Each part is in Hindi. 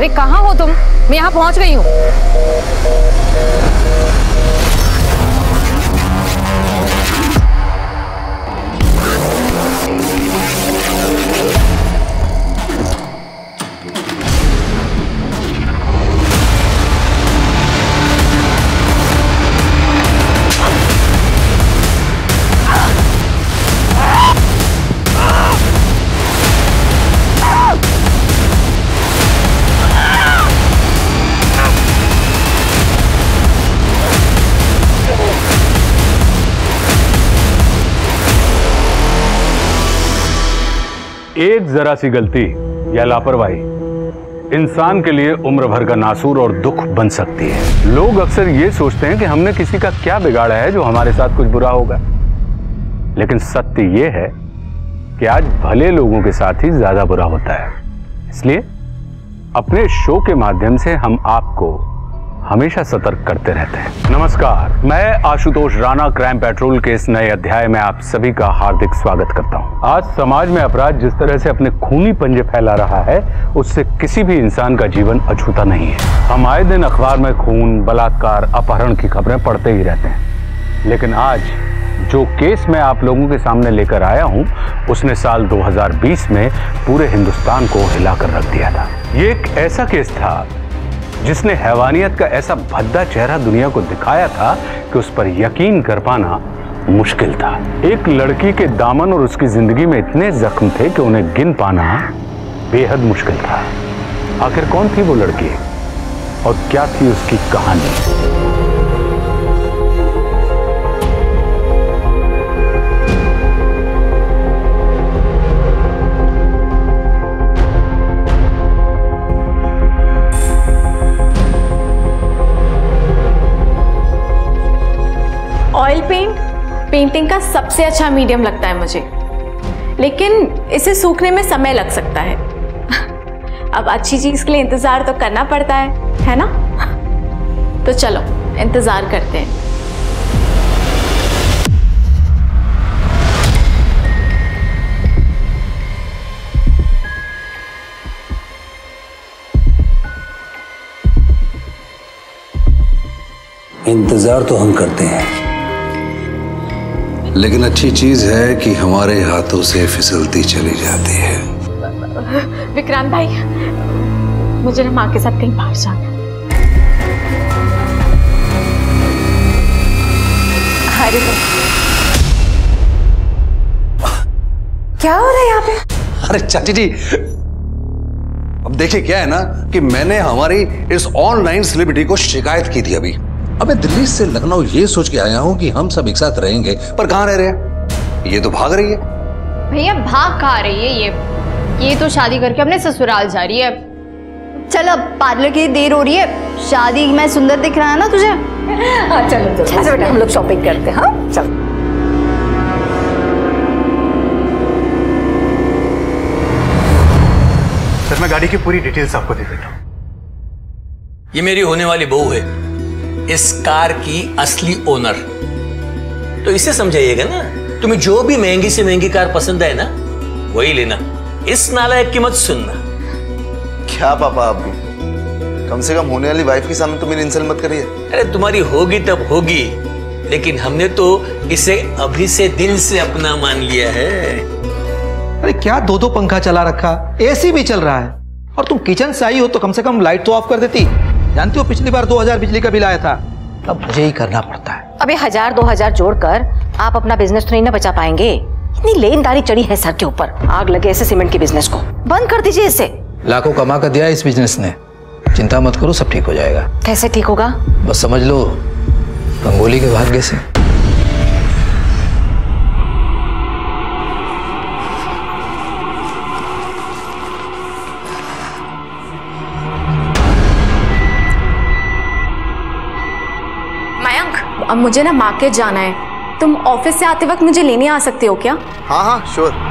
अरे कहाँ हो तुम? मैं यहाँ पहुँच गई हूँ। एक जरा सी गलती या लापरवाही इंसान के लिए उम्र भर का नासूर और दुख बन सकती है। लोग अक्सर ये सोचते हैं कि हमने किसी का क्या बिगाड़ा है जो हमारे साथ कुछ बुरा होगा, लेकिन सत्य ये है कि आज भले लोगों के साथ ही ज्यादा बुरा होता है। इसलिए अपने शो के माध्यम से हम आपको हमेशा सतर्क करते रहते हैं। नमस्कार, मैं आशुतोष राणा क्राइम पेट्रोल के इस नए अध्याय में आप सभी का हार्दिक स्वागत करता हूं। आज समाज में अपराध जिस तरह से अपने खूनी पंजे फैला रहा है, उससे किसी भी इंसान का जीवन अछूता नहीं है। हम आए दिन अखबार में खून, बलात्कार, अपहरण की खबरें पढ़ते ही रहते हैं, लेकिन आज जो केस मैं आप लोगों के सामने लेकर आया हूं, उसने साल 2020 में पूरे हिंदुस्तान को हिलाकर रख दिया था। ये एक ऐसा केस था जिसने हैवानियत का ऐसा भद्दा चेहरा दुनिया को दिखाया था कि उस पर यकीन कर पाना मुश्किल था। एक लड़की के दामन और उसकी जिंदगी में इतने जख्म थे कि उन्हें गिन पाना बेहद मुश्किल था। आखिर कौन थी वो लड़की और क्या थी उसकी कहानी? ऑयल पेंट पेंटिंग का सबसे अच्छा मीडियम लगता है मुझे, लेकिन इसे सूखने में समय लग सकता है। अब अच्छी चीज के लिए इंतजार तो करना पड़ता है ना? तो चलो इंतजार करते हैं। इंतजार तो हम करते हैं, लेकिन अच्छी चीज है कि हमारे हाथों से फिसलती चली जाती है। विक्रांत भाई, मुझे ना माँ के साथ कहीं बाहर जाना है। अरे क्या हो रहा है यहाँ पे? अरे चाची जी, अब देखिए क्या है ना कि मैंने हमारी इस ऑनलाइन सेलिब्रिटी को शिकायत की थी अभी। अबे दिल्ली से लखनऊ ये सोच के आया हूँ कि हम सब एक साथ रहेंगे, पर कहाँ रह रहे हैं? ये तो भाग रही है। भैया भाग कहाँ रही है? ये तो शादी करके अपने ससुराल जा रही है। चल अब पार्लर की देर हो रही है, शादी में सुंदर दिख रहा है ना तुझे? हाँ चलो चलो बेटा, हम लोग शॉपिंग करते हैं। हाँ चलो। सर मैं गाड़ी की पूरी डिटेल्स आपको दे देता हूँ। ये मेरी होने वाली बहू है, इस कार की असली ओनर। तो इसे समझाइएगा ना, तुम्हें जो भी महंगी से महंगी कार पसंद है ना, वही लेना। इस नालायक की मत सुनना। क्या पापा, आप भी कम से कम होने वाली वाइफ के सामने तो मेरी इंसल्ट मत करिए। अरे तुम्हारी होगी तब होगी, लेकिन हमने तो इसे अभी से दिल से अपना मान लिया है। अरे क्या दो दो पंखा चला रखा, एसी भी चल रहा है, और तुम किचन से आई हो तो कम से कम लाइट तो ऑफ कर देती। जानती हो पिछली बार 2000 बिजली का बिल आया था, अब मुझे ही करना पड़ता है। अबे 1000-2000 जोड़कर आप अपना बिजनेस तो नहीं ना बचा पाएंगे। इतनी लेनदारी चढ़ी है सर के ऊपर, आग लगे ऐसे सीमेंट के बिजनेस को। बंद कर दीजिए इसे। लाखों कमा कर दिया इस बिजनेस ने, चिंता मत करो, सब ठीक हो जाएगा। कैसे ठीक होगा? बस समझ लो रंगोली के भाग्य से। मयंक, अब मुझे ना मार्केट जाना है, तुम ऑफिस से आते वक्त मुझे लेने आ सकते हो क्या? हाँ हाँ श्योर।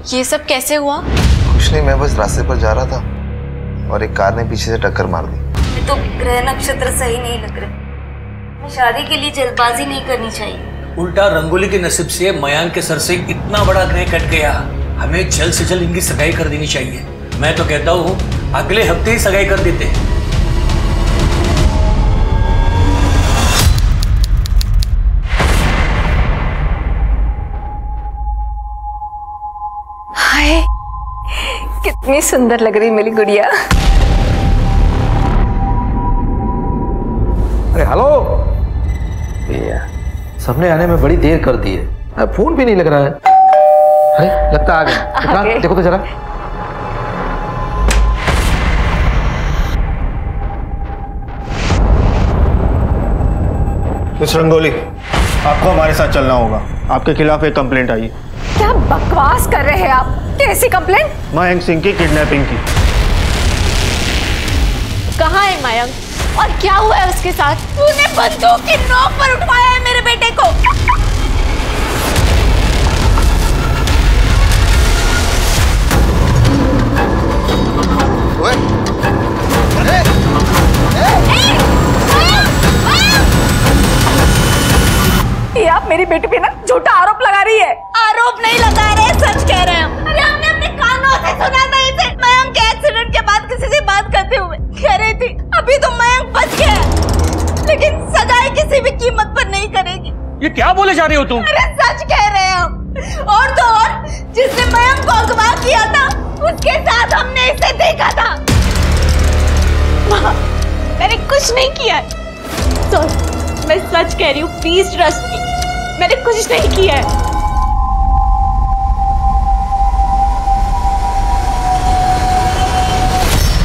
ये सब कैसे हुआ? कुछ नहीं, मैं बस रास्ते पर जा रहा था और एक कार ने पीछे से टक्कर मार दी। ये तो ग्रह नक्षत्र सही नहीं लग रहे। शादी के लिए जल्दबाजी नहीं करनी चाहिए। उल्टा रंगोली के नसीब से मयांक के सर से इतना बड़ा ग्रह कट गया। हमें जल्द से जल्द इनकी सगाई कर देनी चाहिए। मैं तो कहता हूँ अगले हफ्ते ही सगाई कर देते हैं। हाय, कितनी सुंदर लग रही मेरी गुड़िया। अरे हेलो भैया, सबने आने में बड़ी देर कर दी है, फोन भी नहीं लग रहा है। अरे लगता आ गया। देखो तो जरा। मिस रंगोली, आपको हमारे साथ चलना होगा। आपके खिलाफ एक कंप्लेंट आई है। क्या बकवास कर रहे हैं आप? कैसी कंप्लेंट? मयंक सिंह की किडनैपिंग की। कहाँ है मयंक और क्या हुआ है उसके साथ? तूने बंदूक की नोक पर उठवाया है मेरे बेटे को। ये आप मेरी बेटी पे ना झूठा आरोप लगा रही है। आरोप नहीं लगा रहे, सच कह रहे हैं। अरे हमने अपने कानों से सुना था इसे। मयंक के एक्सीडेंट के बाद किसी से बात करते हुए कह रही थी अभी तो मयंक बच गया, लेकिन सगाई किसी भी कीमत पर नहीं करेगी। ये क्या बोले जा रही हो तुम? अरे सच कह रहे हैं हम। और तो और जिसने मयंक को अगवा किया था उसके साथ हमने इसे देखा था। मैंने कुछ नहीं किया है। मैं सच कह रही हूँ, प्लीज ट्रस्ट मी। मैंने कुछ नहीं किया है।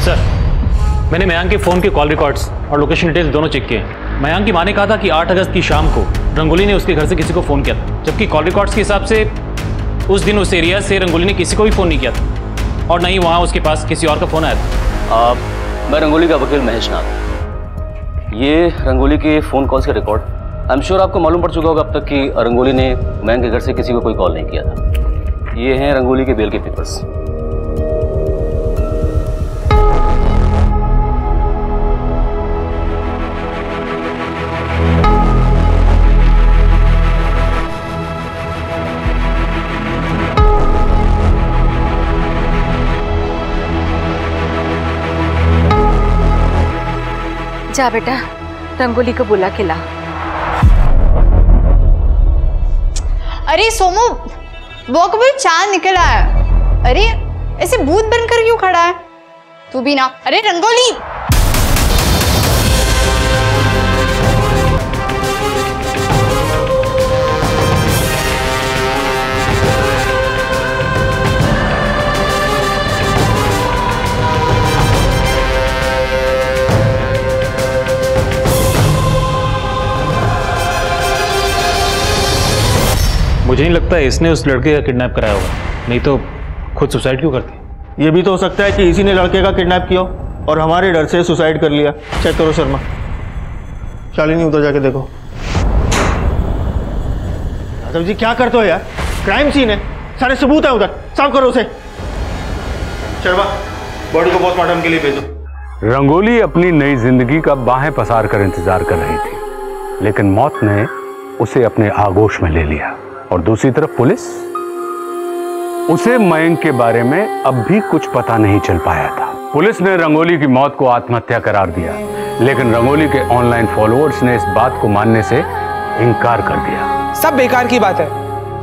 सर, मैंने मयंक के फोन के कॉल रिकॉर्ड्स और लोकेशन डिटेल्स दोनों चेक किए हैं। मयंक की मां ने कहा था कि 8 अगस्त की शाम को रंगोली ने उसके घर से किसी को फोन किया था, जबकि कॉल रिकॉर्ड्स के हिसाब से उस दिन उस एरिया से रंगोली ने किसी को भी फोन नहीं किया था और न ही वहां उसके पास किसी और का फोन आया था। मैं रंगोली का वकील महेश नाथ। ये रंगोली के फ़ोन कॉल्स के रिकॉर्ड, आई एम श्योर आपको मालूम पड़ चुका होगा अब तक कि रंगोली ने मयंक के घर से किसी को कोई कॉल नहीं किया था। ये हैं रंगोली के बेल के पेपर्स। जा बेटा, रंगोली को बुला के ला। अरे सोमू, वो कभी चांद निकल आया। अरे ऐसे भूत बनकर क्यों खड़ा है? तू भी ना। अरे रंगोली, मुझे नहीं लगता इसने उस लड़के का किडनैप कराया होगा, नहीं तो खुद सुसाइड क्यों करती? ये भी तो हो सकता है कि इसी ने लड़के का किडनैप किया और हमारे डर से सुसाइड कर लिया। चेक करो शर्मा। शालिनी, उधर जाके देखो। यादव जी क्या करते हो यार? क्राइम सीन है, सारे सबूत है उधर, साफ करो उसे। शर्मा, बॉडी को पोस्टमार्टम के लिए भेजो। रंगोली अपनी नई जिंदगी का बाहें पसार कर इंतजार कर रही थी, लेकिन मौत ने उसे अपने आगोश में ले लिया। और दूसरी तरफ पुलिस, उसे मयंक के बारे में अब भी कुछ पता नहीं चल पाया था। पुलिस ने रंगोली की मौत को आत्महत्या करार दिया, लेकिन रंगोली के ऑनलाइन फॉलोअर्स ने इस बात को मानने से इनकार कर दिया। सब बेकार की बात है।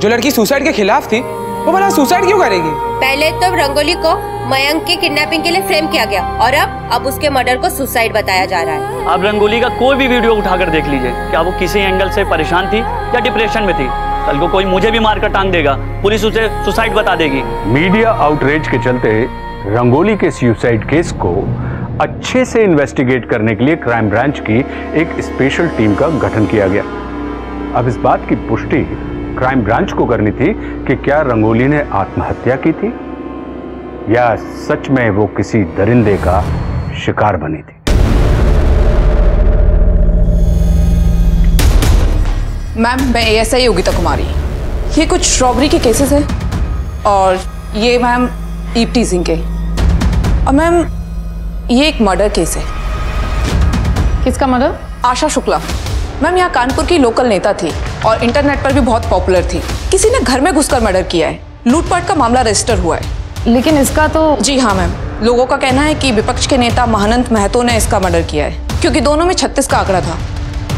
जो लड़की सुसाइड के खिलाफ थी वो भला सुसाइड क्यों करेगी? पहले तो रंगोली को मयंक की किडनैपिंग के लिए फ्रेम किया गया और अब उसके मर्डर को सुसाइड बताया जा रहा है। आप रंगोली का कोई भी वीडियो उठाकर देख लीजिए, क्या वो किसी एंगल से परेशान थी या डिप्रेशन में थी। कल को कोई मुझे भी मारकर टांग देगा, पुलिस उसे सुसाइड बता देगी। मीडिया आउटरीच के चलते रंगोली के सुसाइड केस को अच्छे से इन्वेस्टिगेट करने के लिए क्राइम ब्रांच की एक स्पेशल टीम का गठन किया गया। अब इस बात की पुष्टि क्राइम ब्रांच को करनी थी कि क्या रंगोली ने आत्महत्या की थी या सच में वो किसी दरिंदे का शिकार बनी थी। मैम, मैं ASI योगिता कुमारी। ये कुछ रॉबरी के केसेस हैं और ये मैम ईव टीजिंग के, और मैम ये एक मर्डर केस है। किसका मर्डर? आशा शुक्ला मैम, यहाँ कानपुर की लोकल नेता थी और इंटरनेट पर भी बहुत पॉपुलर थी। किसी ने घर में घुसकर मर्डर किया है, लूटपाट का मामला रजिस्टर हुआ है। लेकिन इसका तो... जी हाँ मैम, लोगों का कहना है कि विपक्ष के नेता महानंद महतो ने इसका मर्डर किया है, क्योंकि दोनों में 36 का आंकड़ा था।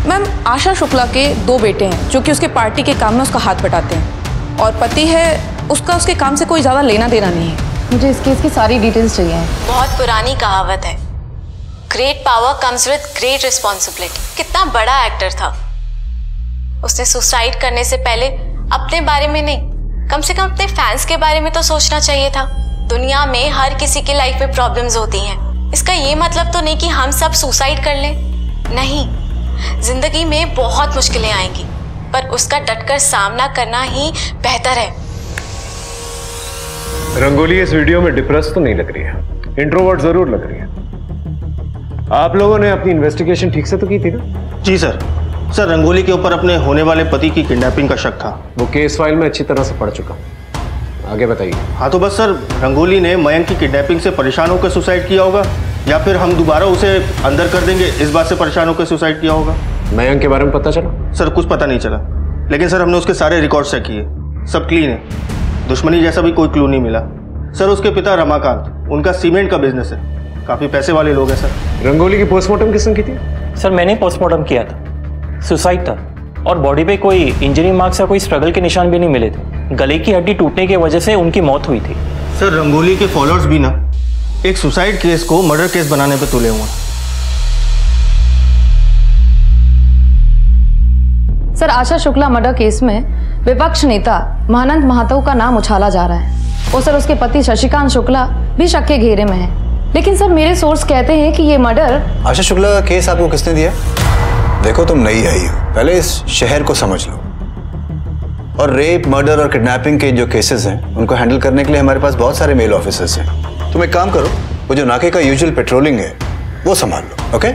मैम आशा शुक्ला के 2 बेटे हैं जो कि उसके पार्टी के काम में उसका हाथ बटाते हैं, और पति है उसका उसके काम से कोई ज्यादा लेना देना नहीं है। मुझे इस केस की सारी डिटेल्स चाहिए। बहुत पुरानी कहावत है, great power comes with great responsibility. कितना बड़ा एक्टर था, उसने सुसाइड करने से पहले अपने बारे में नहीं, कम से कम अपने फैंस के बारे में तो सोचना चाहिए था। दुनिया में हर किसी की लाइफ में प्रॉब्लम्स होती हैं, इसका ये मतलब तो नहीं कि हम सब सुसाइड कर लें। नहीं, जिंदगी में बहुत मुश्किलें आएंगी, पर उसका डटकर सामना करना ही बेहतर है। रंगोली इस वीडियो में डिप्रेस तो नहीं लग रही है, इंट्रोवर्ट जरूर लग रही है। आप लोगों ने अपनी इन्वेस्टिगेशन ठीक से तो की थी ना? जी सर। सर रंगोली के ऊपर अपने होने वाले पति की किडनैपिंग का शक था। वो केस फाइल में अच्छी तरह से पढ़ चुका, आगे बताइए। हाँ तो बस सर, रंगोली ने मयंक की किडनैपिंग से परेशान होकर सुसाइड किया होगा, या फिर हम दोबारा उसे अंदर कर देंगे इस बात से परेशान होकर सुसाइड किया होगा। मयंक के बारे में पता चला? सर कुछ पता नहीं चला, लेकिन सर हमने उसके सारे रिकॉर्ड चेक किए, सब क्लीन है, दुश्मनी जैसा भी कोई क्लू नहीं मिला। सर उसके पिता रमाकांत, उनका सीमेंट का बिजनेस है, काफी पैसे वाले लोग हैं सर। रंगोली की पोस्टमार्टम किसने की थी? सर मैंने पोस्टमार्टम किया था, सुसाइड था, और बॉडी पे कोई इंजरी मार्क्स या कोई स्ट्रगल के निशान भी नहीं मिले थे। गले की हड्डी टूटने की वजह से उनकी मौत हुई थी। सर रंगोली के फॉलोअर्स भी ना एक सुसाइड केस को मर्डर केस बनाने पे तुले हुए हैं। Sir Asha Shukla murder case में विपक्ष नेता महानंद महतो का नाम उछाला जा रहा है, और सर उसके पति शशिकांत शुक्ला भी शक के घेरे में है। लेकिन सर मेरे सोर्स कहते हैं कि ये मर्डर... आशा शुक्ला का केस आपको किसने दिया? देखो तुम नई आई हो, पहले इस शहर को समझ लो, और रेप, मर्डर और किडनैपिंग के जो केसेस हैं उनको हैंडल करने के लिए हमारे पास बहुत सारे मेल ऑफिसर्स हैं। तुम एक काम करो, वो जो नाके का यूजुअल पेट्रोलिंग है वो संभाल लो। Okay?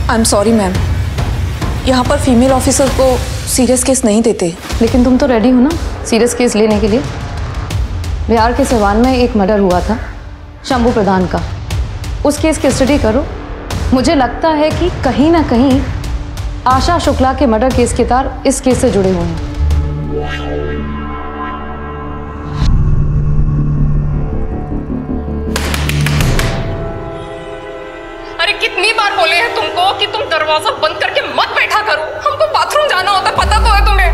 I am sorry ma'am, यहाँ पर फीमेल ऑफिसर को सीरियस केस नहीं देते। लेकिन तुम तो रेडी हो ना सीरियस केस लेने के लिए? बिहार के सिवान में एक मर्डर हुआ था शंभू प्रधान का, उस केस की स्टडी करो। मुझे लगता है कि कहीं ना कहीं आशा शुक्ला के मर्डर केस के तार इस केस से जुड़े हुए हैं। अरे कितनी बार बोले हैं तुमको कि तुम दरवाजा बंद करके मत बैठा करो, हमको बाथरूम जाना होता, पता तो है तुम्हें।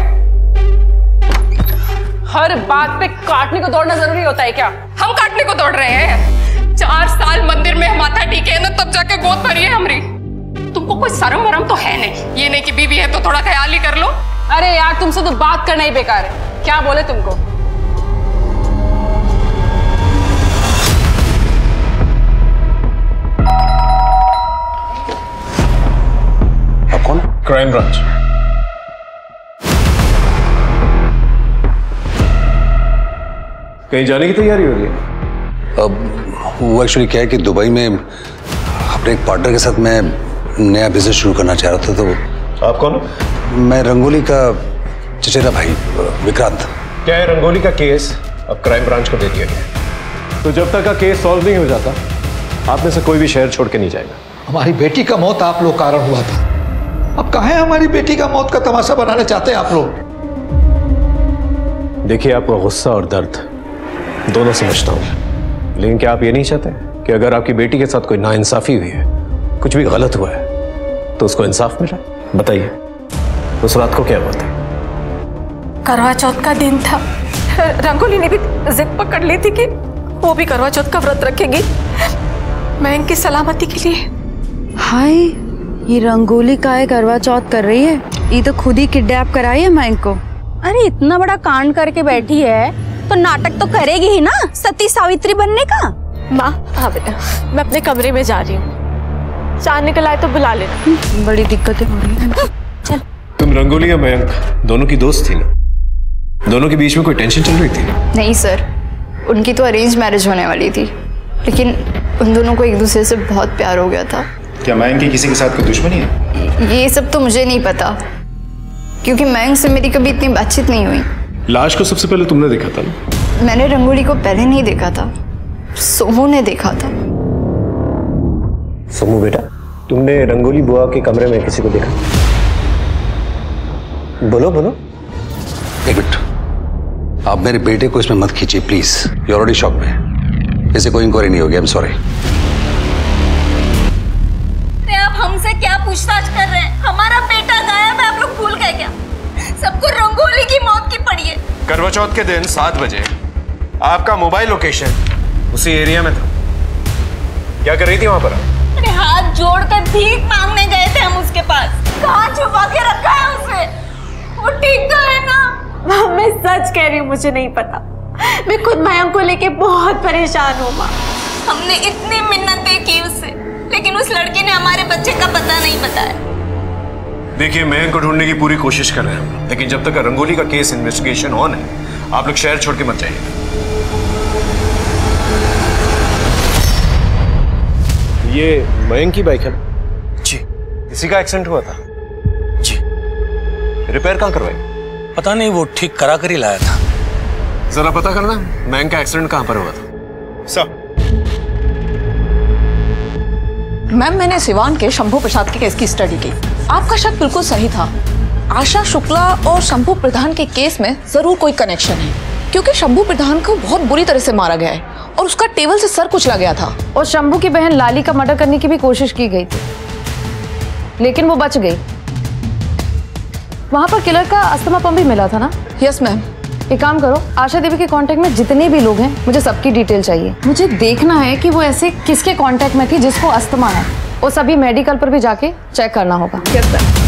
हर बात पे काटने को दौड़ना जरूरी होता है क्या? हम काटने को दौड़ रहे हैं? 4 साल मंदिर में माथा टीके ना, तब जाके गोद भरी है हमारी। तुमको कोई शर्म वरम तो है नहीं, ये नहीं कि बीवी है तो थोड़ा ख्याल ही कर लो। अरे यार तुमसे तो बात करना ही बेकार है, क्या बोले तुमको? आप कौन? Crime branch. कहीं जाने की तैयारी हो रही है? अब वो एक्चुअली क्या है कि दुबई में अपने एक पार्टनर के साथ मैं नया बिजनेस शुरू करना चाह रहा था। तो आप कौन? मैं रंगोली का चचेरा भाई विक्रांत। क्या है, रंगोली का केस अब क्राइम ब्रांच को दे दिया गया, तो जब तक का केस सॉल्व नहीं हो जाता आप में से कोई भी शहर छोड़ के नहीं जाएगा। हमारी बेटी का मौत आप लोग कारण हुआ था, अब कहाँ है हमारी बेटी का मौत का तमाशा बनाने चाहते हैं आप लोग? देखिए, आपका गुस्सा और दर्द दोनों समझता हूं, लेकिन क्या आप ये नहीं चाहते कि अगर आपकी बेटी के साथ कोई नाइंसाफी हुई है, कुछ भी गलत हुआ है, तो उसको इंसाफ मिला? बताइए, उस रात को क्या हुआ था? करवा चौथ का दिन था, रंगोली ने भी जिद पकड़ ली थी कि वो भी करवा चौथ का व्रत रखेगी मयंक की सलामती के लिए। हाय, ये रंगोली काहे करवा चौथ कर रही है? ये तो खुद ही किडनैप कराई है मयंक को। अरे इतना बड़ा कांड करके बैठी है तो नाटक तो करेगी ही ना, सती सावित्री बनने का। माँ हाँ बेटा, मैं अपने कमरे में जा रही हूँ, चार निकल आए तो बुला लेना। बड़ी दिक्कतें हो रही हैं। चल। तुम रंगोली या मयंक दोनों की दोस्त थी ना? दोनों के बीच में कोई टेंशन चल रही थी? नहीं सर, उनकी तो अरेंज मैरिज होने वाली थी, लेकिन उन दोनों को एक दूसरे से बहुत प्यार हो गया था। क्या मयंक की किसी के साथ कोई दुश्मनी है? ये सब तो मुझे नहीं पता, क्योंकि मयंक से मेरी कभी इतनी बातचीत नहीं हुई। लाश को सबसे पहले तुमने देखा था ना? मैंने रंगोली को पहले नहीं देखा था, सोमू ने देखा था। सोमू बेटा, तुमने रंगोली बुआ के कमरे में किसी को देखा? बोलो बोलो। एक मिनट, आप मेरे बेटे को इसमें मत खींचिए प्लीज। यू ऑलरेडी शॉक में, इसे कोई इंक्वायरी नहीं होगी। आई एम सॉरी। आप हमसे क्या पूछताछ कर रहे हैं? हमारा बेटा गायब है, आप लोग भूल गए क्या? सबको रंगोली की मौत की पड़ी है। करवा चौथ के दिन 7 बजे आपका मोबाइल लोकेशन उसी एरिया में था। क्या कर रही थी वहां पर? अरे हाथ जोड़कर भीख मांगने गए थे हम उसके पास। कहाँ छुपा के रखा है उसे? वो ठीक तो है ना? मैं सच कह रही हूँ, मुझे नहीं पता। मैं खुद मयंक को लेके बहुत परेशान हूँ माँ। हमने इतनी मिन्नतें की उससे, लेकिन उस लड़की ने हमारे बच्चे का पता नहीं बताया। देखिए, मयंक को ढूंढने की पूरी कोशिश कर रहे हैं, लेकिन जब तक रंगोली का केस इन्वेस्टिगेशन ऑन है, आप लोग शहर छोड़ के मत जाइए। ये मयंक की बाइक है? जी। इसी का एक्सीडेंट हुआ था? जी। रिपेयर कहाँ करवाई? पता नहीं, वो ठीक करा कर ही लाया था। जरा पता करना मयंक का एक्सीडेंट कहाँ पर हुआ था। सर। मैम, मैंने सिवान के शंभू प्रसाद के केस की स्टडी की। आपका शक बिल्कुल सही था। आशा शुक्ला और शंभू प्रधान के केस में जरूर कोई कनेक्शन है, क्योंकि शंभू प्रधान को बहुत बुरी तरह से मारा गया है और उसका टेबल से सर कुचला गया था। और शंभू की बहन लाली का मर्डर करने की भी कोशिश की गई थी, लेकिन वो बच गई। वहां पर किलर का अस्थमा पंप भी मिला था ना? Yes ma'am. एक काम करो, आशा देवी के कांटेक्ट में जितने भी लोग हैं, मुझे सबकी डिटेल चाहिए। मुझे देखना है कि वो ऐसे किसके कांटेक्ट में थी जिसको अस्थमा है। वो सभी मेडिकल पर भी जाके चेक करना होगा। Yes sir.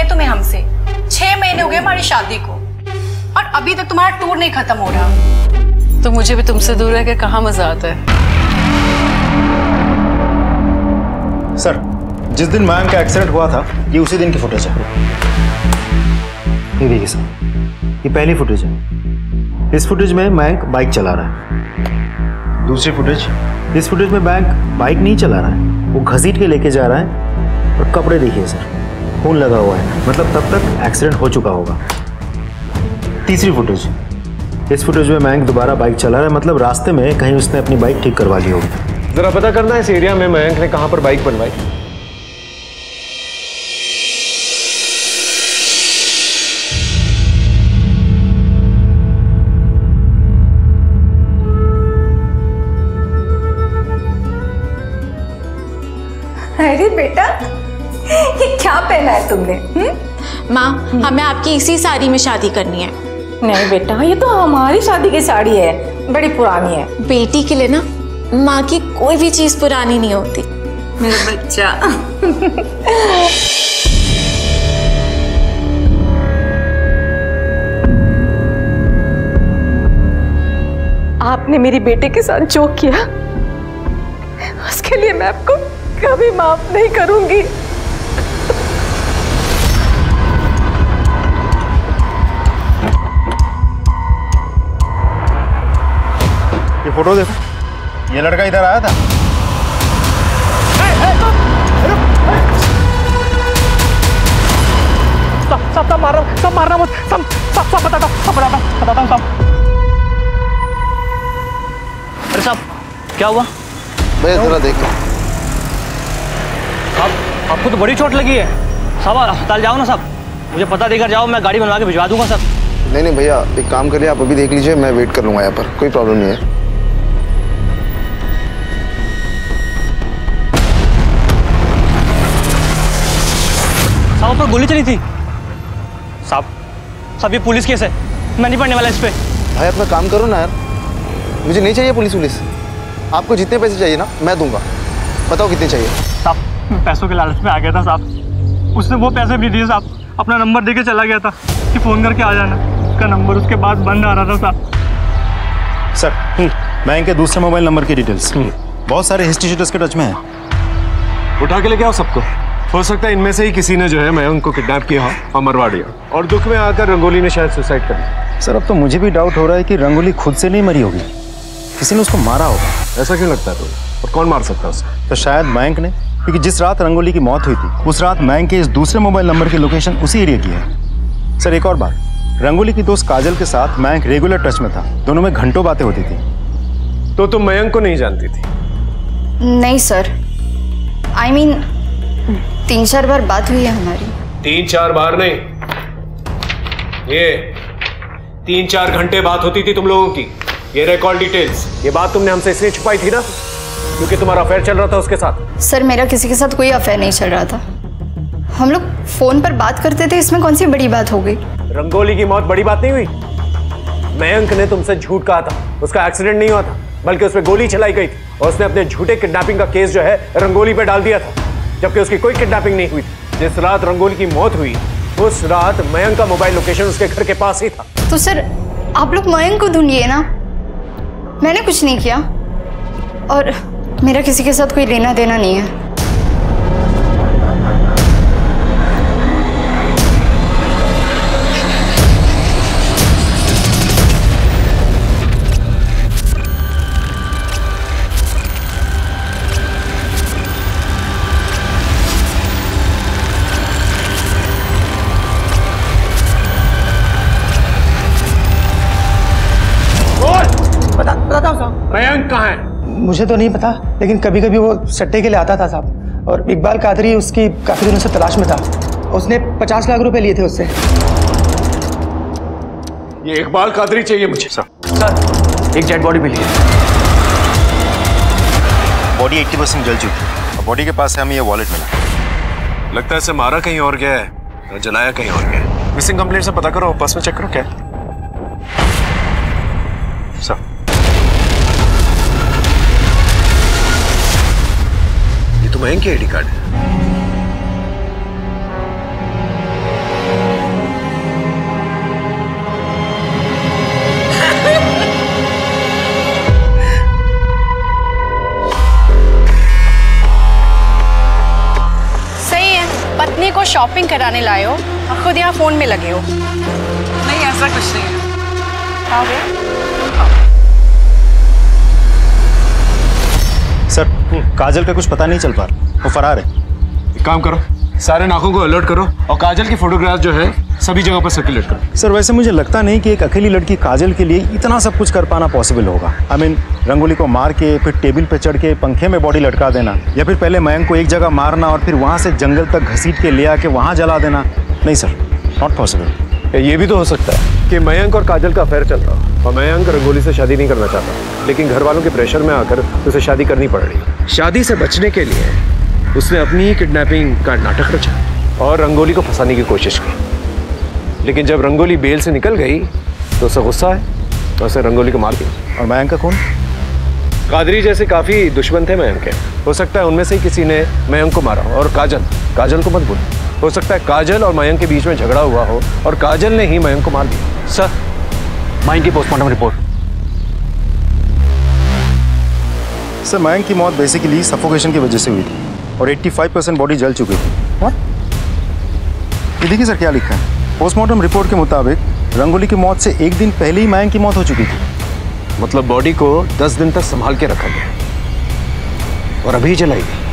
तुम्हें हमसे 6 महीने हो गए हमारी शादी को, और अभी तक तुम्हारा टूर नहीं खत्म हो रहा। तो मुझे भी तुमसे दूर रह के कहाँ मजा आता है। सर, जिस दिन मयंक का एक्सीडेंट हुआ था, ये उसी दिन की फुटेज है। ये देखिए सर, ये पहली फुटेज है। इस फुटेज में मयंक बाइक चला रहा है। दूसरी फुटेज, इस फुटेज में मयंक बाइक नहीं चला रहा है, वो घसीट के लेके जा रहा है। और कपड़े देखिए सर, खून लगा हुआ है, मतलब तब तक एक्सीडेंट हो चुका होगा। तीसरी फुटेज, इस फुटेज में मयंक दोबारा बाइक चला रहा है, मतलब रास्ते में कहीं उसने अपनी बाइक ठीक करवा ली होगी। जरा पता करना है इस एरिया में मयंक ने कहां पर बाइक बनवाई। अरे बेटा, ये क्या पहना है तुमने? माँ, हमें आपकी इसी साड़ी में शादी करनी है। नहीं बेटा, ये तो हमारी शादी की साड़ी है, बड़ी पुरानी है। बेटी के लिए ना माँ की कोई भी चीज पुरानी नहीं होती। मेरा बच्चा। आपने मेरी बेटे के साथ जो किया, उसके लिए मैं आपको कभी माफ नहीं करूंगी। ये फोटो देखो, ये लड़का इधर आया था। सब मार रहा, सब मारना मत, सब बताता हूँ सब। अरे साहब, क्या हुआ? भैया थोड़ा देखो। आपको तो बड़ी चोट लगी है साहब, अस्पताल जाओ ना साहब। मुझे पता देकर जाओ, मैं गाड़ी बनवा के भिजवा दूंगा साहब। नहीं भैया, एक काम करिए, आप अभी देख लीजिए, मैं वेट कर लूंगा यहाँ पर, कोई प्रॉब्लम नहीं है। साहब पर गोली चली थी। साहब ये पुलिस केस है, मैं नहीं पढ़ने वाला इस पे। भाई अपना काम करो ना यार, मुझे नहीं चाहिए पुलिस। आपको जितने पैसे चाहिए ना मैं दूंगा, बताओ कितने चाहिए। साहब पैसों के लालच में आ गया था साहब, उसने वो पैसे भी दिए साहब, अपना नंबर देके चला गया था कि फोन करके आ जाना। उसका नंबर उसके पास बंद आ रहा था साहब। सर बैंक के दूसरे मोबाइल नंबर की डिटेल्स, बहुत सारे हिस्ट्री शीटर्स के टच में है। उठा के लेके आओ सबको। हो सकता है इनमें से ही किसी ने जो है मयंक को किडनैप किया और मरवा दिया, और दुख में आकर रंगोली ने शायद सुसाइड कर लिया। सर अब तो मुझे भी डाउट हो रहा है कि रंगोली खुद से नहीं मरी होगी, किसी ने उसको मारा होगा। ऐसा क्यों लगता है तुम्हें? और कौन मार सकता है उसे? तो शायद मयंक ने, क्योंकि जिस रात रंगोली की मौत हुई थी उस रात मयंक के इस दूसरे मोबाइल नंबर की लोकेशन उसी एरिया की है। सर एक और बात, रंगोली की दोस्त काजल के साथ मयंक रेगुलर टच में था, दोनों में घंटों बातें होती थी। तो तुम मयंक को नहीं जानती थी? नहीं सर, I mean 3-4 बार बात हुई है हमारी। 3-4 बार नहीं, ये 3-4 घंटे बात होती थी तुम लोगों की। ये रिकॉर्ड डिटेल्स, ये बात तुमने हमसे इसलिए छुपाई थी ना क्योंकि तुम्हारा अफेयर चल रहा था उसके साथ। सर मेरा किसी के साथ कोई अफेयर नहीं चल रहा था, हम लोग फोन पर बात करते थे, इसमें कौन सी बड़ी बात हो गई? रंगोली की मौत बड़ी बात नहीं हुई। मयंक ने तुमसे झूठ कहा था, उसका एक्सीडेंट नहीं हुआ था बल्कि उसमें गोली चलाई गई थी, और उसने अपने झूठे किडनैपिंग का केस जो है रंगोली पे डाल दिया था, जबकि उसकी कोई किडनैपिंग नहीं हुई थी। जिस रात रंगोली की मौत हुई उस रात मयंक का मोबाइल लोकेशन उसके घर के पास ही था। तो सर आप लोग मयंक को ढूंढिए ना, मैंने कुछ नहीं किया और मेरा किसी के साथ कोई लेना देना नहीं है। मयंक कहाँ है? मुझे तो नहीं पता, लेकिन कभी कभी वो सट्टे के लिए आता था साहब, और इकबाल कादरी उसकी काफी दिनों से तलाश में था। उसने 50 लाख रुपए लिए थे उससे। ये इकबाल कादरी चाहिए मुझे। सर एक डेड बॉडी मिली है, बॉडी 80% जल चुकी है, और बॉडी के पास से हमें ये वॉलेट मिला। लगता है इसे मारा कहीं और गया है और जलाया कहीं और गया है। मिसिंग कंप्लेंट से पता करो, पर्स में चेक करो क्या है। सर ये तो मयंक की आईडी कार्ड है। सही है, पत्नी को शॉपिंग कराने लाए हो और खुद यहाँ फोन में लगे हो। नहीं ऐसा कुछ नहीं है। आ गया? सर काजल का कुछ पता नहीं चल पा रहा, वो फरार है। एक काम करो, सारे नाकों को अलर्ट करो और काजल की फोटोग्राफ जो है सभी जगह पर सर्कुलेट करो। सर वैसे मुझे लगता नहीं कि एक अकेली लड़की काजल के लिए इतना सब कुछ कर पाना पॉसिबल होगा। आई मीन रंगोली को मार के फिर टेबल पे चढ़ के पंखे में बॉडी लटका देना, या फिर पहले मयंक को एक जगह मारना और फिर वहाँ से जंगल तक घसीट के ले आके वहाँ जला देना। नहीं सर, नॉट पॉसिबल। ये भी तो हो सकता है कि मयंक और काजल का अफेयर चल रहा और मयंक रंगोली से शादी नहीं करना चाहता, लेकिन घर वालों के प्रेशर में आकर उसे शादी करनी पड़ रही। शादी से बचने के लिए उसने अपनी किडनैपिंग का नाटक रचा और रंगोली को फंसाने की कोशिश की, लेकिन जब रंगोली बेल से निकल गई तो उसे गुस्सा है तो उसे रंगोली को मार दिया। और मयंक का कौन? कादरी जैसे काफी दुश्मन थे मयंक के, हो सकता है उनमें से ही किसी ने मयंक को मारा। और काजल को मत भूल, हो सकता है काजल और मयंक के बीच में झगड़ा हुआ हो और काजल ने ही मयंक को मार दिया। सर मयंक की पोस्टमार्टम रिपोर्ट। सर मयंक की मौत बेसिकली सफोकेशन की वजह से हुई थी और 85% बॉडी जल चुकी थी। ये देखिए सर क्या लिखा है, पोस्टमार्टम रिपोर्ट के मुताबिक रंगोली की मौत से एक दिन पहले ही मयंक की मौत हो चुकी थी। मतलब बॉडी को 10 दिन तक संभाल के रखा गया और अभी जलाई गई।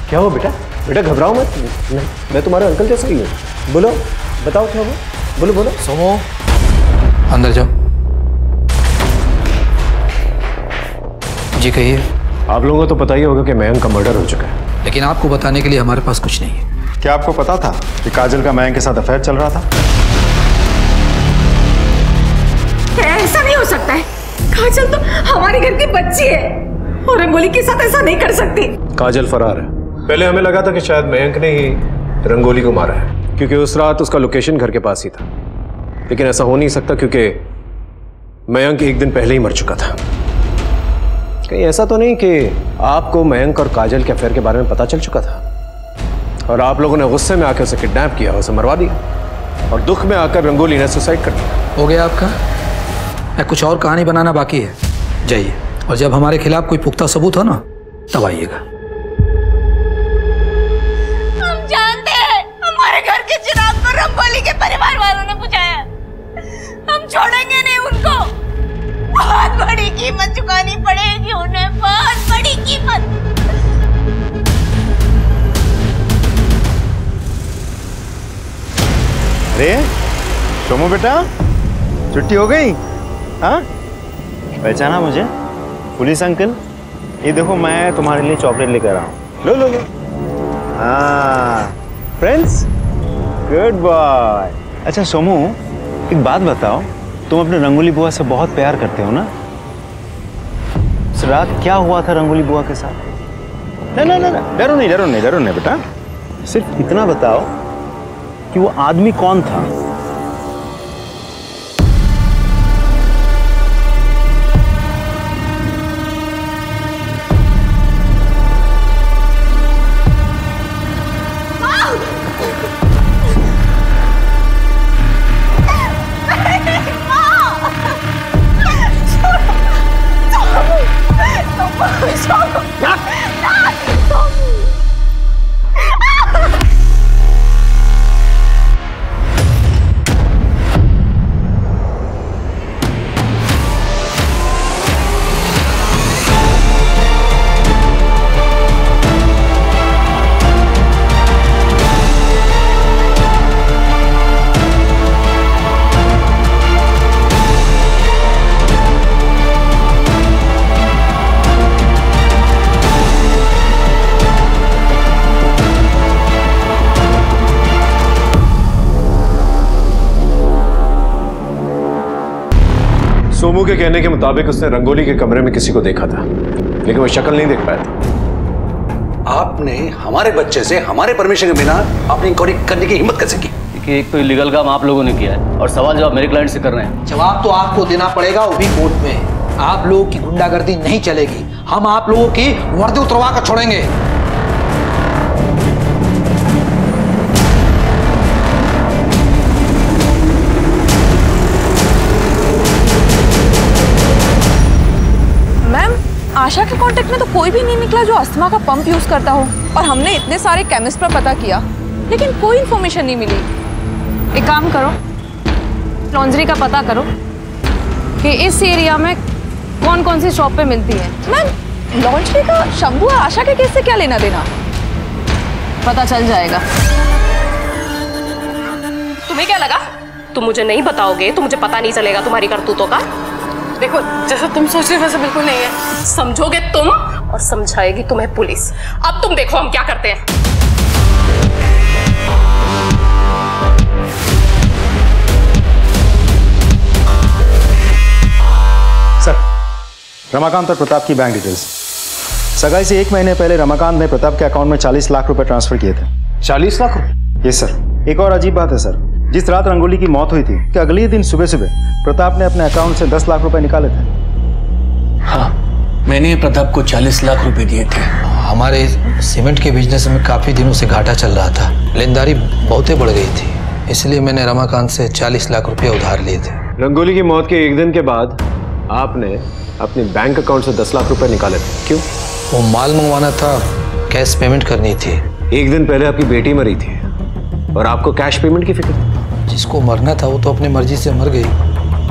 क्या हो बेटा? बेटा घबराओ मत, मैं तुम्हारे अंकल जैसा ही हूँ। बोलो, बताओ क्या हुआ? बोलो बोलो। सोमो अंदर जाओ। जी कहिए। आप लोगों को तो पता ही होगा कि मयंक का मर्डर हो चुका है, लेकिन आपको बताने के लिए हमारे पास कुछ नहीं है। क्या आपको पता था कि काजल का मयंक के साथ अफेयर चल रहा था? ऐसा नहीं हो सकता है, काजल तो हमारे घर की बच्ची है और रंगोली के साथ ऐसा नहीं कर सकती। काजल फरार है। पहले हमें लगा था कि शायद मयंक ने ही रंगोली को मारा है, क्योंकि उस रात उसका लोकेशन घर के पास ही था, लेकिन ऐसा हो नहीं सकता क्योंकि मयंक एक दिन पहले ही मर चुका था। कहीं ऐसा तो नहीं कि आपको मयंक और काजल के अफेयर के बारे में पता चल चुका था और आप लोगों ने गुस्से में आकर उसे किडनैप किया, उसे मरवा दिया और दुख में आकर रंगोली ने सुसाइड कर दिया? हो गया आपका? या कुछ और कहानी बनाना बाकी है? जाइए, और जब हमारे खिलाफ कोई पुख्ता सबूत हो ना तब आइएगा। हम जानते हैं हमारे घर के चिराग को रंगोली के परिवार वालों ने बुझाया। हम छोड़ेंगे नहीं उनको। बहुत बड़ी कीमत चुकानी पड़ेगी उन्हें, बहुत बड़ी कीमत। अरे सोमू बेटा, छुट्टी हो गई? हाँ, पहचाना मुझे? पुलिस अंकल, ये देखो मैं तुम्हारे लिए चॉकलेट लेकर आया हूँ। लो लो लो। हाँ फ्रेंड्स, गुड बॉय। अच्छा सोमू, एक बात बताओ, तुम अपने रंगोली बुआ से बहुत प्यार करते हो ना? इस रात क्या हुआ था रंगोली बुआ के साथ? ना ना ना, डरो नहीं डरो नहीं डरो नहीं बेटा, सिर्फ इतना बताओ कि वो आदमी कौन था? सोमू के कहने के मुताबिक उसने रंगोली के कमरे में किसी को देखा था, लेकिन वो शक्ल नहीं देख पाया था। आपने हमारे बच्चे से हमारे परमिशन के बिना अपनी इंक्वायरी करने की हिम्मत कैसे की? कि एक तो इलीगल काम आप लोगों ने किया है और सवाल जवाब मेरे क्लाइंट से कर रहे हैं। जवाब तो आपको देना पड़ेगा, वो भी कोर्ट में। आप लोगों की गुंडागर्दी नहीं चलेगी, हम आप लोगों की वर्दी उतरवा कर छोड़ेंगे। आशा के कांटेक्ट में तो कोई भी नहीं निकला जो अस्थमा का पंप यूज करता हो, और हमने इतने सारे केमिस्ट पर पता किया लेकिन कोई इन्फॉर्मेशन नहीं मिली। एक काम करो, लॉन्ड्री का पता करो कि इस एरिया में कौन कौन सी शॉप पे मिलती है। मैम, लॉन्ड्री का शंभू और आशा के केस से क्या लेना देना? पता चल जाएगा। तुम्हें क्या लगा तुम मुझे नहीं बताओगे तो मुझे पता नहीं चलेगा तुम्हारी करतूतों का? देखो, जैसा तुम सोच रहे हो वैसा बिल्कुल नहीं है। समझोगे तुम और समझाएगी तुम्हें पुलिस। अब तुम देखो हम क्या करते हैं। सर, रमाकांत और प्रताप की बैंक डिटेल्स। सगाई से 1 महीने पहले रमाकांत ने प्रताप के अकाउंट में 40 लाख रुपए ट्रांसफर किए थे। 40 लाख रुपए? Yes sir. एक और अजीब बात है सर, जिस रात रंगोली की मौत हुई थी कि अगले दिन सुबह सुबह प्रताप ने अपने अकाउंट से 10 लाख रुपए निकाले थे। हाँ, मैंने प्रताप को 40 लाख रुपए दिए थे। हमारे सीमेंट के बिजनेस में काफी दिनों से घाटा चल रहा था, लेनदारी बहुत बढ़ गई थी, इसलिए मैंने रमाकांत से 40 लाख रुपए उधार लिए थे। रंगोली की मौत के 1 दिन के बाद आपने अपने बैंक अकाउंट से 10 लाख रुपए निकाले थे, क्यों? वो माल मंगवाना था, कैश पेमेंट करनी थी। 1 दिन पहले आपकी बेटी मरी थी और आपको कैश पेमेंट की फिक्र? जिसको मरना था वो तो अपनी मर्जी से मर गई,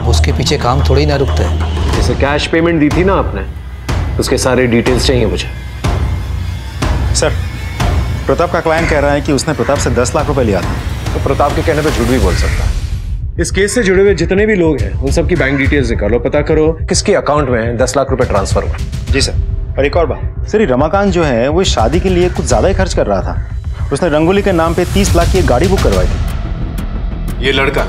उसके पीछे काम थोड़ी ना रुकता है। जैसे कैश पेमेंट दी थी ना आपने, उसके सारे डिटेल्स चाहिए मुझे। सर, प्रताप का क्लाइंट कह रहा है कि उसने प्रताप से 10 लाख रुपए लिया था। तो प्रताप के कहने पे झूठ भी बोल सकता है। इस केस से जुड़े हुए जितने भी लोग हैं उन सबकी बैंक डिटेल्स निकालो, पता करो किसके अकाउंट में 10 लाख रुपए ट्रांसफर हुए। जी सर। और एक और बात सर, रमाकांत जो है वो शादी के लिए कुछ ज्यादा ही खर्च कर रहा था। उसने रंगोली के नाम पे 30 लाख की एक गाड़ी बुक करवाई थी। ये लड़का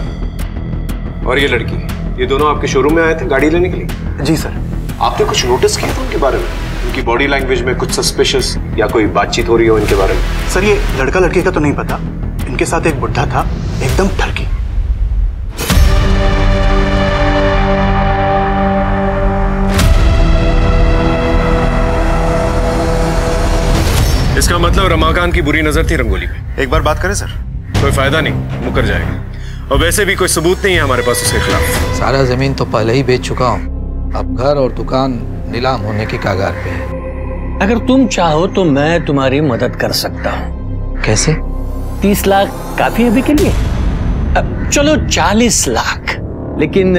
और ये लड़की, ये दोनों आपके शोरूम में आए थे गाड़ी लेने के लिए? जी सर। आपने कुछ नोटिस किया था उनके बारे में? उनकी बॉडी लैंग्वेज में कुछ सस्पिशियस या कोई बातचीत हो रही हो इनके बारे में? सर, ये लड़का लड़की का तो नहीं पता, इनके साथ एक बुढ़ा था, एकदम ठरकी। मतलब रमाकांत की बुरी नजर थी रंगोली पे। एक बार बात करें सर। कोई फायदा नहीं, मुकर जाएगा। और वैसे भी कोई सबूत नहीं है हमारे पास उसके खिलाफ। सारा जमीन तो पहले ही बेच चुका हूँ, अब घर और दुकान नीलाम होने की कगार पे है। अगर तुम चाहो तो मैं तुम्हारी मदद कर सकता हूँ। कैसे? 30 लाख काफी है अभी के लिए? अब चलो 40 लाख, लेकिन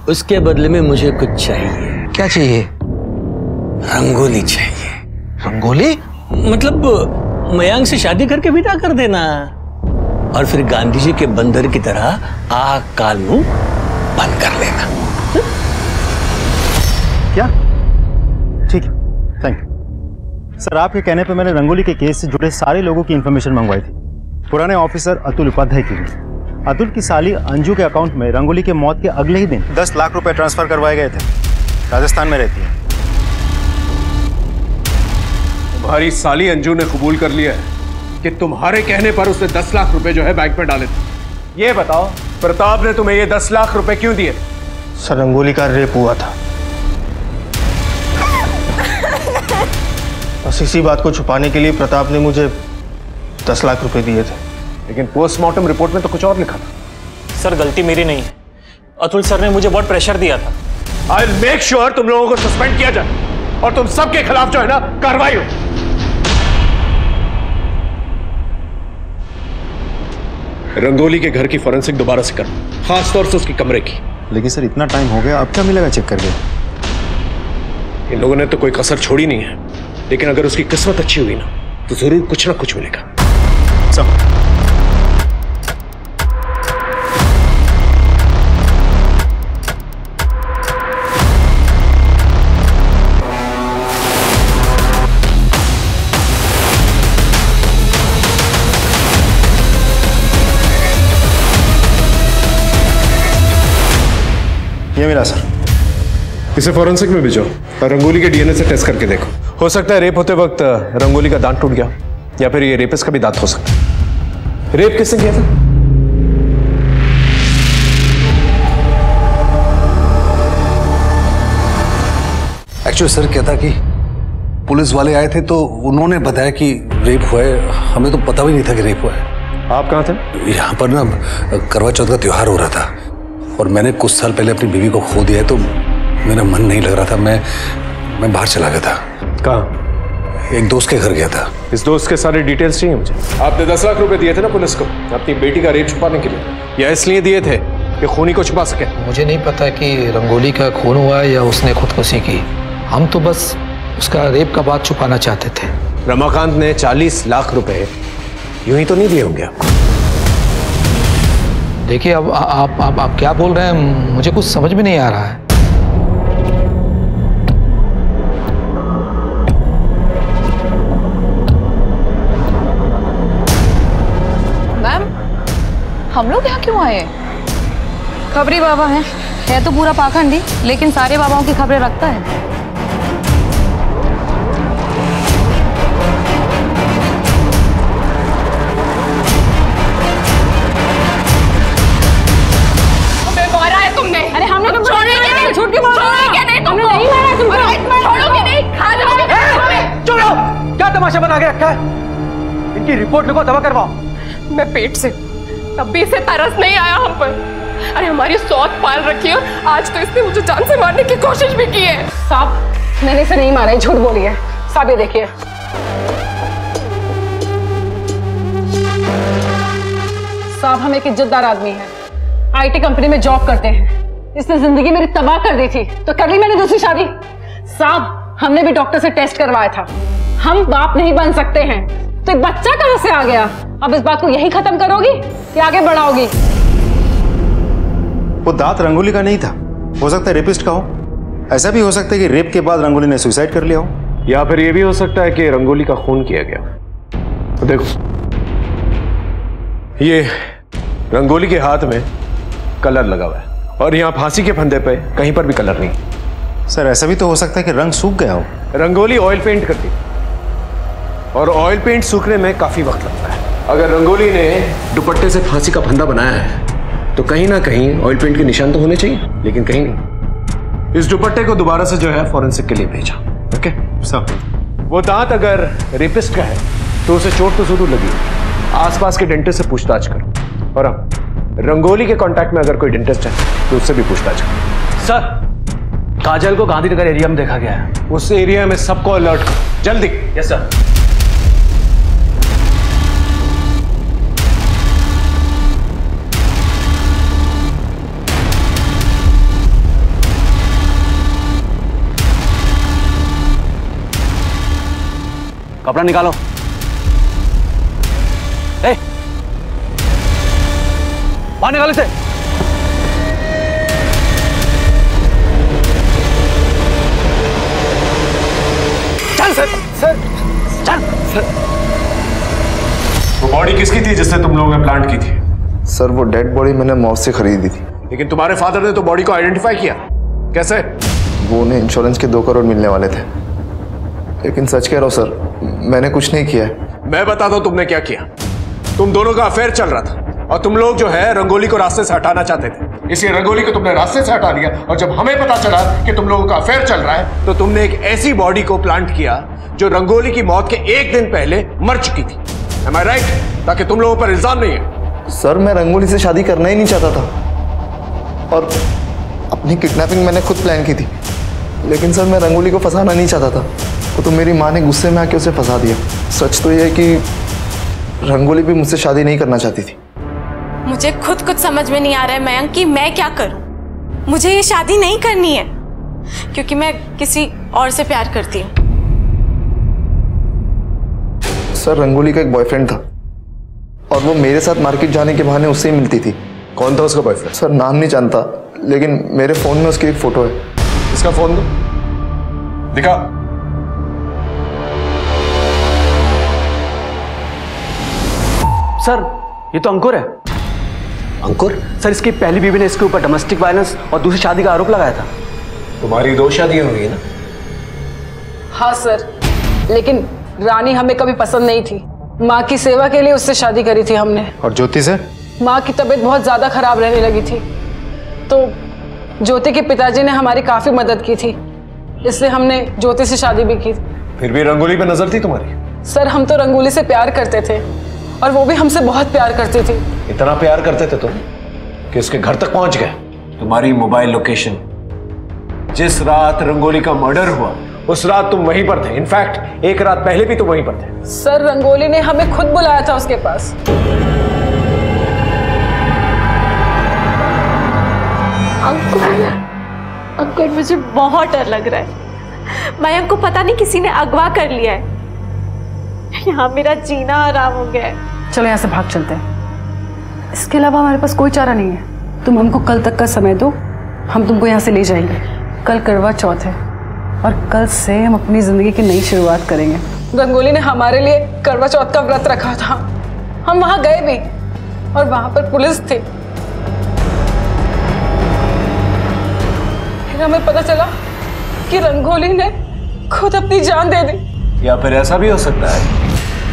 उसके बदले में मुझे कुछ चाहिए। क्या चाहिए? रंगोली चाहिए। रंगोली? मतलब मयांक से शादी करके विदा कर देना और फिर गांधी जी के बंदर की तरह आग काल मुंह बंद कर लेना। क्या? ठीक है, थैंक यू सर। आपके कहने पे मैंने रंगोली के केस से जुड़े सारे लोगों की इंफॉर्मेशन मंगवाई थी। पुराने ऑफिसर अतुल उपाध्याय की भी। अतुल की साली अंजू के अकाउंट में रंगोली के मौत के अगले ही दिन 10 लाख रुपए ट्रांसफर करवाए गए थे। राजस्थान में रहती है। तुम्हारी साली अंजू ने कबूल कर लिया है कि तुम्हारे कहने पर उसने 10 लाख रुपए जो है बैंक में डाले थे। ये बताओ प्रताप ने तुम्हें ये 10 लाख रुपए क्यों दिए? सर रंगोली का रेप हुआ था, बस इसी बात को छुपाने के लिए प्रताप ने मुझे 10 लाख रुपए दिए थे। लेकिन पोस्टमार्टम रिपोर्ट में तो कुछ और लिखा था। सर गलती मेरी नहीं है, अतुल सर ने मुझे बहुत प्रेशर दिया था। आई विल मेक श्योर तुम लोगों को सस्पेंड किया जाए और तुम सबके खिलाफ जो है ना कार्रवाई हो। रंगोली के घर की फॉरेंसिक दोबारा से करो, खासतौर से उसकी कमरे की। लेकिन सर इतना टाइम हो गया, अब क्या मिलेगा चेक करके? इन लोगों ने तो कोई कसर छोड़ी नहीं है, लेकिन अगर उसकी किस्मत अच्छी हुई ना तो जरूर कुछ ना कुछ मिलेगा। ये मिला सर। इसे फॉरेंसिक में भेजो और रंगोली के डीएनए से टेस्ट करके देखो। हो सकता है रेप होते वक्त रंगोली का दांत टूट गया, या फिर ये रेपिस्ट का भी दांत हो सकता है। रेप किसने किया था? एक्चुअली सर क्या था कि पुलिस वाले आए थे तो उन्होंने बताया कि रेप हुआ है। हमें तो पता भी नहीं था कि रेप हुआ है। आप कहाँ थे? यहाँ पर ना करवा चौथ का त्योहार हो रहा था और मैंने कुछ साल पहले अपनी बीवी को खो दिया है, तो मेरा मन नहीं लग रहा था। मैं बाहर चला गया था। कहाँ? एक दोस्त के घर गया था। इस दोस्त के सारे डिटेल्स चाहिए मुझे। आपने 10 लाख रुपए दिए थे ना पुलिस को अपनी बेटी का रेप छुपाने के लिए, या इसलिए दिए थे कि खूनी को छुपा सके? मुझे नहीं पता कि रंगोली का खून हुआ है या उसने खुदकुशी की। हम तो बस उसका रेप का बात छुपाना चाहते थे। रमाकांत ने 40 लाख रुपए यूं ही तो नहीं दिए होंगे आपको? देखिए अब आप क्या बोल रहे हैं, मुझे कुछ समझ में नहीं आ रहा है। मैम हम लोग यहाँ क्यों आए? खबरी बाबा है तो पूरा पाखंडी, लेकिन सारे बाबाओं की खबरें रखता है। अरे हमने तो छोड़ोगे झूठ क्यों बोल रहे हो? नहीं तुमने नहीं मारा तुमको। छोड़ोगे नहीं, खा जाओगे। चुप रहो, क्या तमाशा बना के रखा है? इनकी रिपोर्ट लिखो, दवा करवाओ। मैं पेट से, तब भी इसे तरस नहीं आया हम पर। अरे हमारी सौत पाल रखी है, आज तो इसने मुझे जान से मारने की कोशिश भी की है। साहब मैंने इसे नहीं मारा, झूठ बोली है। साहब ये देखिए, साहब हम एक इज्जतदार आदमी हैं, आईटी कंपनी में जॉब करते हैं। इसने जिंदगी मेरी तबाह कर दी थी तो कर ली मैंने दूसरी शादी। साहब हमने भी डॉक्टर से टेस्ट करवाया था, हम बाप नहीं बन सकते हैं। तो एक बच्चा कहां से आ गया? अब इस बात को यही खत्म करोगी कि आगे बढ़ाओगी? वो दांत रंगोली का नहीं था, हो सकता है रेपिस्ट का हो। ऐसा भी हो सकता है कि रेप के बाद रंगोली ने सुसाइड कर लिया हो, या फिर यह भी हो सकता है कि रंगोली का खून किया गया। तो देखो ये रंगोली के हाथ में कलर लगा हुआ है और यहाँ फांसी के फंदे पे कहीं पर भी कलर नहीं। सर ऐसा भी तो हो सकता है कि रंग सूख गया हो। रंगोली ऑयल पेंट करती और ऑयल पेंट सूखने में काफी वक्त लगता है। अगर रंगोली ने दुपट्टे से फांसी का फंदा बनाया है तो कहीं ना कहीं ऑयल पेंट के निशान तो होने चाहिए, लेकिन कहीं नहीं। इस दुपट्टे को दोबारा से जो है फॉरेंसिक के लिए भेजा। Okay sir. वो दांत अगर रेपिस्ट का है तो उसे चोट तो जरूर लगी। आसपास के डेंटिस्ट से पूछताछ करो। और हाँ, रंगोली के कांटेक्ट में अगर कोई डेंटिस्ट है तो उससे भी पूछताछ करो। सर, काजल को गांधीनगर एरिया में देखा गया है। उस एरिया में सबको अलर्ट करो जल्दी। Yes sir. कपड़ा निकालो। ए, बाहर निकालो इसे। चल सर, चल सर। वो बॉडी किसकी थी जिससे तुम लोगों ने प्लांट की थी? सर वो डेड बॉडी मैंने मॉल से खरीदी थी। लेकिन तुम्हारे फादर ने तो बॉडी को आइडेंटिफाई किया, कैसे? वो उन्हें इंश्योरेंस के 2 करोड़ मिलने वाले थे। लेकिन सच कह रहा हूं सर, मैंने कुछ नहीं किया है। मैं बताता हूं तुमने क्या किया। तुम दोनों का अफेयर चल रहा था और तुम लोग जो है रंगोली को रास्ते से हटाना चाहते थे, इसलिए रंगोली को तुमने रास्ते से हटा दिया। और जब हमें पता चला कि तुम लोगों का अफेयर चल रहा है तो तुमने एक ऐसी बॉडी को प्लांट किया जो रंगोली की मौत के 1 दिन पहले मर चुकी थी। Am I right? ताकि तुम लोगों पर इल्जाम नहीं है। सर मैं रंगोली से शादी करना ही नहीं चाहता था और अपनी किडनैपिंग मैंने खुद प्लान की थी। लेकिन सर मैं रंगोली को फंसाना नहीं चाहता था, तो मेरी माँ ने गुस्से में आके उसे फंसा दिया। सच तो यह है कि रंगोली भी मुझसे शादी नहीं करना चाहती थी। मुझे खुद कुछ समझ में नहीं आ रहा है मयंक कि मैं क्या करूं। मुझे ये शादी नहीं करनी है क्योंकि मैं किसी और से प्यार करती हूँ। सर रंगोली का एक बॉयफ्रेंड था और वो मेरे साथ मार्केट जाने के बहाने उससे ही मिलती थी। कौन था उसका बॉयफ्रेंड? सर नाम नहीं जानता, लेकिन मेरे फोन में उसकी एक फोटो है। इसका फोन दो, दिखा। सर ये तो अंकुर है। अंकुर? सर इसकी पहली बीवी ने इसके ऊपर डोमेस्टिक वायलेंस और दूसरी शादी का आरोप लगाया था। तुम्हारी 2 शादियां हुई ना? हाँ सर, लेकिन रानी हमें कभी पसंद नहीं थी। माँ की सेवा के लिए उससे शादी करी थी हमने। और ज्योति से? माँ की तबीयत बहुत ज्यादा खराब रहने लगी थी तो ज्योति के पिताजी ने हमारी काफी मदद की थी, इसलिए हमने ज्योति से शादी भी की। फिर भी रंगोली पे नजर थी तुम्हारी? सर हम तो रंगोली से प्यार करते थे और वो भी हमसे बहुत प्यार करती थी। इतना प्यार करते थे तुम कि उसके घर तक पहुंच गए। तुम्हारी मोबाइल लोकेशन, जिस रात रंगोली का मर्डर हुआ उस रात तुम वहीं पर थे। इनफैक्ट 1 रात पहले भी तुम वहीं पर थे। सर रंगोली ने हमें खुद बुलाया था उसके पास। अंकुर मुझे बहुत डर लग रहा है। मयंक को पता नहीं किसी ने अगवा कर लिया है। यहाँ मेरा जीना आराम हो गया है। चलो यहाँ से भाग चलते हैं। इसके अलावा हमारे पास कोई चारा नहीं है। तुम हमको कल तक का समय दो, हम तुमको यहाँ से ले जाएंगे। कल करवा चौथ है और कल से हम अपनी जिंदगी की नई शुरुआत करेंगे। रंगोली ने हमारे लिए करवा चौथ का व्रत रखा था। हम वहां गए भी और वहां पर पुलिस थी। फिर हमें पता चला कि रंगोली ने खुद अपनी जान दे दी। या फिर ऐसा भी हो सकता है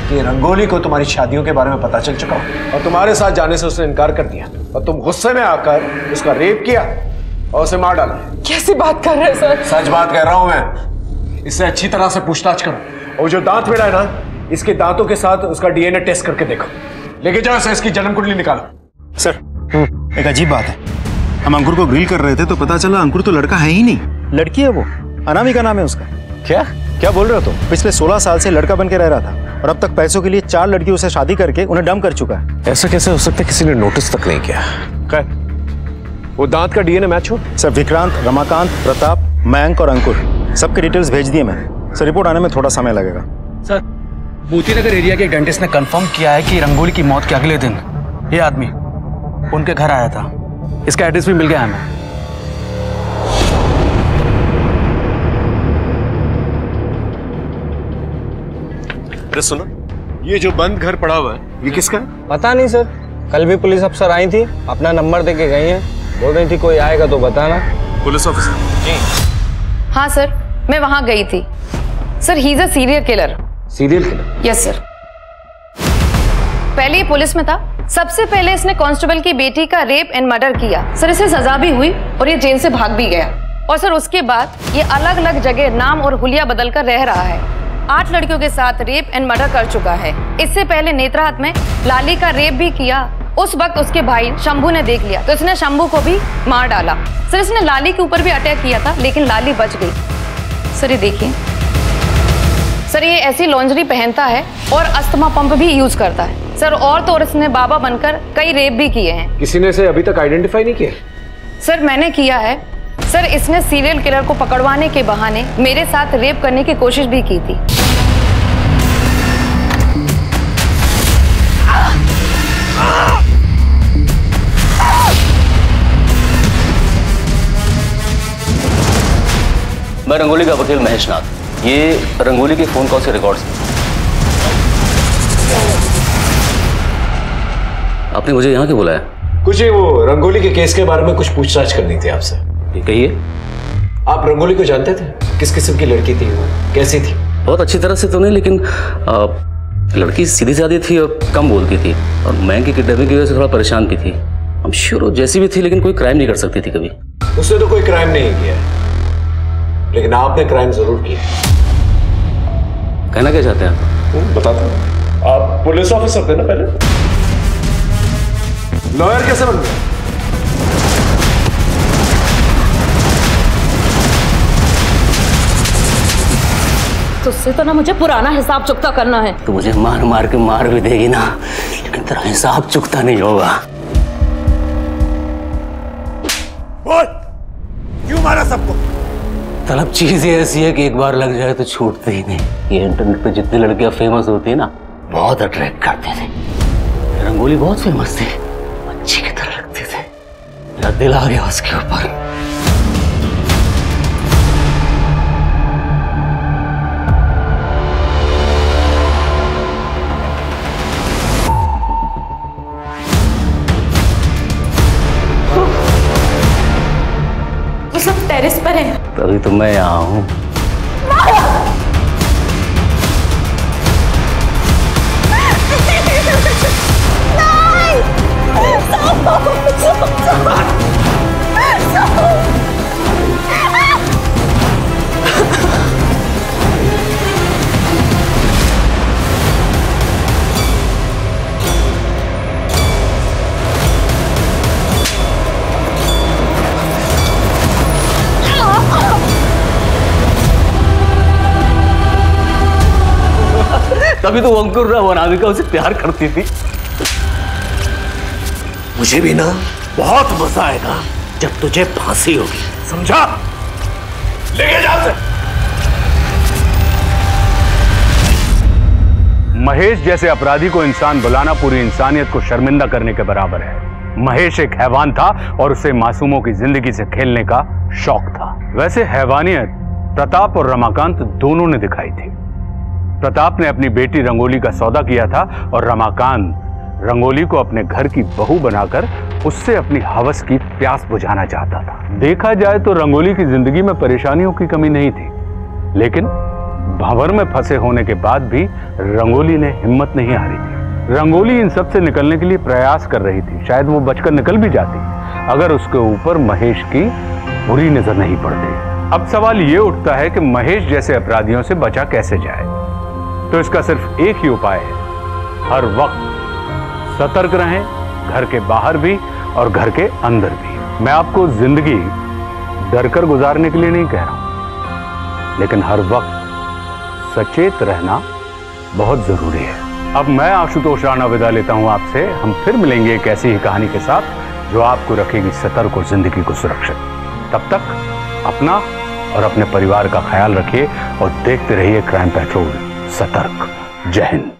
कि रंगोली को तुम्हारी शादियों के बारे में पता चल चुका हो और तुम्हारे साथ जाने से उसने इनकार कर दिया और तुम गुस्से में आकर उसका रेप किया और उसे मार डाला। कैसी बात कर रहे हैं सर? सच बात कह रहा हूं मैं। इससे अच्छी तरह से पूछताछ करो और जो दांत मिला है ना, इसके दांतों के साथ उसका डीएनए टेस्ट करके देखो। लेके जाओ इसे, इसकी जन्म कुंडली निकालो। सर एक अजीब बात है, हम अंकुर को ग्रिल कर रहे थे तो पता चला अंकुर तो लड़का है ही नहीं, लड़की है वो। अनामिका नाम है उसका। क्या क्या बोल रहे हो तुम? पिछले 16 साल से लड़का बन के रह रहा था और अब तक पैसों के लिए 4 लड़कियों से शादी करके उन्हें डंप कर चुका है। ऐसा कैसे हो सकता है? किसी ने नोटिस तक नहीं किया। क्या वो दांत का डीएनए मैच हो? सर विक्रांत, रमाकांत, प्रताप, मयंक और अंकुर सबके डिटेल्स भेज दिए मैंने। सर रिपोर्ट आने में थोड़ा समय लगेगा। सर मोतीनगर एरिया के डेंटिस्ट ने कंफर्म किया है कि रंगोली की मौत के अगले दिन ये आदमी उनके घर आया था। इसका एड्रेस भी मिल गया हमें। अरे सुनो, ये जो बंद घर पड़ा हुआ है ये किसका है? पता नहीं सर, कल भी पुलिस अफसर आई थी, अपना नंबर दे के गई हैं। बोल रही थी कोई आएगा तो बताना। पुलिस ऑफिसर जी? हाँ सर, मैं वहां गई थी। Sir he is a serial killer. Serial killer? Yes sir. पहले ये पुलिस में था। सबसे पहले इसने कांस्टेबल की बेटी का रेप एंड मर्डर किया। सर इसे सजा भी हुई और ये जेल से भाग भी गया। और सर उसके बाद ये अलग अलग जगह नाम और हुलिया बदल कर रह रहा है। 8 लड़कियों के साथ रेप एंड मर्डर कर चुका है। इससे पहले नेत्राहाट में लाली का रेप भी किया। उस वक्त उसके भाई शंभू ने देख लिया तो इसने शंभू को भी मार डाला। सर इसने लाली के ऊपर भी अटैक किया था लेकिन लाली बच गई। सर ये देखिए सर, ये ऐसी लॉन्जरी पहनता है और अस्थमा पंप भी यूज करता है सर। और तो और इसने बाबा बनकर कई रेप भी किए हैं। किसी ने इसे अभी तक आइडेंटिफाई नहीं किया? सर मैंने किया है सर। इसने सीरियल किलर को पकड़वाने के बहाने मेरे साथ रेप करने की कोशिश भी की थी। मैं रंगोली का वकील महेश नाथ। ये रंगोली के फोन कॉल से रिकॉर्ड्स हैं। आपने मुझे यहाँ क्यों बुलाया? कुछ ही वो रंगोली के केस के बारे में कुछ पूछताछ करनी थी आपसे। कहिए। आप रंगोली को जानते थे? किस किस्म की लड़की थी वो, कैसी थी? बहुत अच्छी तरह से तो नहीं, लेकिन लड़की सीधी सादी थी और कम बोलती थी और मैं की किडनैपिंग की वजह से थोड़ा परेशान भी थी। हम श्योर हो जैसी भी थी लेकिन कोई क्राइम नहीं कर सकती थी कभी। उसने तो कोई क्राइम नहीं किया, लेकिन आपने क्राइम जरूर किया। कहना क्या चाहते हैं आप? बताता हूं। आप पुलिस ऑफिसर थे ना पहले? लॉयर कैसे बन गए? तुझसे तो ना मुझे पुराना हिसाब चुकता करना है। तो मुझे मार मार के मार भी देगी ना, लेकिन तेरा हिसाब चुकता नहीं होगा। बोल, क्यों मारा सबको? तलब चीज ही ऐसी है कि एक बार लग जाए तो छूटते ही नहीं। ये इंटरनेट पे जितनी लड़कियां फेमस होती है ना, बहुत अट्रैक्ट करते थे। रंगोली बहुत फेमस थी, अच्छी की तरह लगते थे। मेरा दिल आ गया उसके ऊपर। वो सब टेरेस पर है। तभी तो मैं यहाँ हूँ। तभी तो अंकुर और अनामिका उसे प्यार करती थी। मुझे भी ना बहुत मजा आएगा जब तुझे फांसी होगी, समझा? लेके जा से। महेश जैसे अपराधी को इंसान बुलाना पूरी इंसानियत को शर्मिंदा करने के बराबर है। महेश एक हैवान था और उसे मासूमों की जिंदगी से खेलने का शौक था। वैसे हैवानियत प्रताप और रमाकांत दोनों ने दिखाई थी। प्रताप ने अपनी बेटी रंगोली का सौदा किया था और रमाकांत रंगोली को अपने घर की बहू बनाकर उससे अपनी हवस की प्यास बुझाना चाहता था। देखा जाए तो रंगोली की जिंदगी में परेशानियों की कमी नहीं थी, लेकिन भंवर में फंसे होने के बाद भी रंगोली ने हिम्मत नहीं हारी थी। रंगोली इन सब से निकलने के लिए प्रयास कर रही थी। शायद वो बचकर निकल भी जाती अगर उसके ऊपर महेश की बुरी नजर नहीं पड़ती। अब सवाल ये उठता है कि महेश जैसे अपराधियों से बचा कैसे जाए। तो इसका सिर्फ एक ही उपाय है, हर वक्त सतर्क रहें, घर के बाहर भी और घर के अंदर भी। मैं आपको जिंदगी डरकर गुजारने के लिए नहीं कह रहा हूं, लेकिन हर वक्त सचेत रहना बहुत जरूरी है। अब मैं आशुतोष राणा विदा लेता हूं आपसे। हम फिर मिलेंगे एक ऐसी ही कहानी के साथ जो आपको रखेगी सतर्क और जिंदगी को सुरक्षित। तब तक अपना और अपने परिवार का ख्याल रखिए और देखते रहिए क्राइम पेट्रोल। सतर्क। जय हिंद।